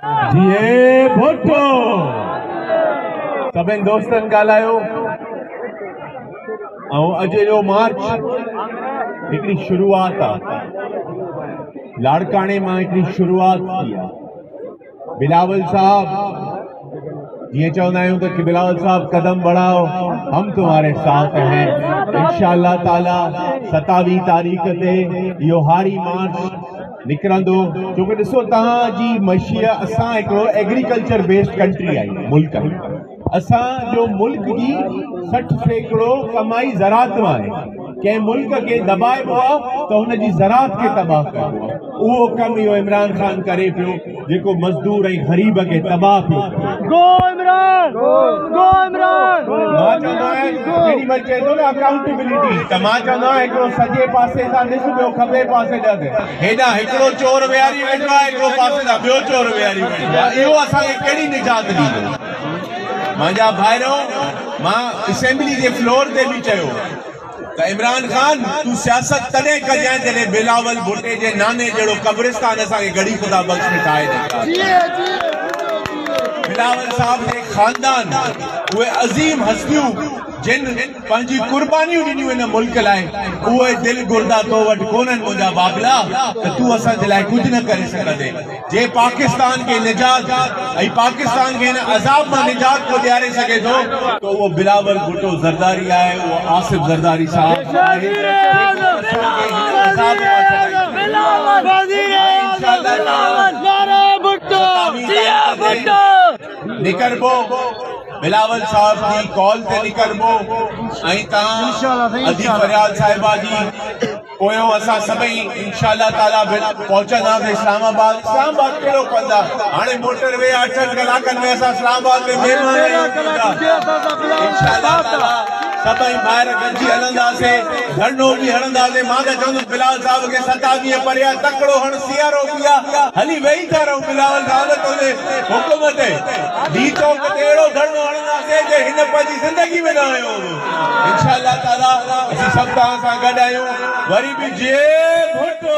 जीए भुट्टो सभिनि दोस्तनि ॻाल्हायो ऐं अॼु जो मार्च हिकिड़ी शुरूआत आहे। लाड़काणे मां हिकिड़ी शुरूआत थी आहे। बिलावल साहब ये चवंदा आहियूं त बिलावल साहब कदम बढ़ाओ, हम तुम्हारे साथ हैं। इंशाअल्लाह ताला 27 तारीख़ ते इहो हारी मार्च निकिरंदो। छोकी ॾिसो तव्हां जी मशीआ, असां हिकिड़ो एग्रीकल्चर बेस्ड कंट्री आई मुल्क आहे। असांजो मुल्क जी 60% कमाई ज़राअत मां आहे। कंहिं मुल्क खे दबाइबो आहे त हुनजी ज़राअत खे तबाह करिबो आहे। उहो कमु इहो इमरान ख़ान करे पियो, जेको मज़दूर ऐं ग़रीब खे तबाह पियो करे। गो इमरान, गो इमरान। मां चवंदो आहियां जेॾी महिल चए थो न अकाउंटेबिलिटी, त मां चवंदो आहियां हिकिड़ो सॼे पासे सां ॾिस, ॿियो खॿे पासे ॾिस। हेॾां हिकिड़ो चोर विहारी वेठो आहे, हिकिड़ो पासे सां ॿियो चोर विहारी वेठो आहे। इहो असांखे कहिड़ी निजात ॾींदो? मुंहिंजा भाइरो, मां असेंबली जे फ्लोर ते बि चयो त इमरान ख़ान तूं सियासत तॾहिं कजांइ जॾहिं बिलावल भुट्टे जे नाने जहिड़ो क़ब्रिस्तान असांखे घड़ी ख़ुदा बख़्श में ठाहे ॾिनो। बिलावल साहब जे ख़ानदान उहे अज़ीम हस्तियूं जिन पंहिंजी कुर्बानियूं ॾिनियूं हिन मुल्क लाइ, उहे दिलि गुर्दा तो वटि कोन्हनि मुंहिंजा बाबला, त तूं असांजे लाइ कुझु न करे सघंदे। जे पाकिस्तान खे निजात ऐं पाकिस्तान खे हिन अज़ाब मां निजात को ॾियारे सघे थो त उहो बिलावल भुट्टो ज़रदारी आहे, उहो आसिफ ज़रदारी साहब निकरबो। बिलावल साहब की कॉल ते निकरबो ऐं तव्हां अदी फरियाद साहिबा जी पोयों असां सभई इंशाअल्लाह ताला पहुचंदासीं इस्लामाबाद। इस्लामाबाद कहिड़ो कंदा, हाणे मोटरवे 8 कलाकनि में असां इस्लामाबाद में महिमान आहियूं। इंशाअल्लाह ताला सभई ॿाहिरि गॾिजी हलंदासीं, धरनो बि हणंदासीं। मां त चवंदुमि बिलावल साहब खे 27 परियां तकिड़ो हण, सियारो पिया, हली वेही था रहूं बिलावल साहब तुंहिंजे हुकुम ते। डी चौक ते अहिड़ो धरनो हणंदासीं जे हिन पंहिंजी ज़िंदगी में न आयो। इंशाअल्लाह ताला असीं सभु तव्हां सां गॾु आहियूं। वरी बि जे भुट्टो।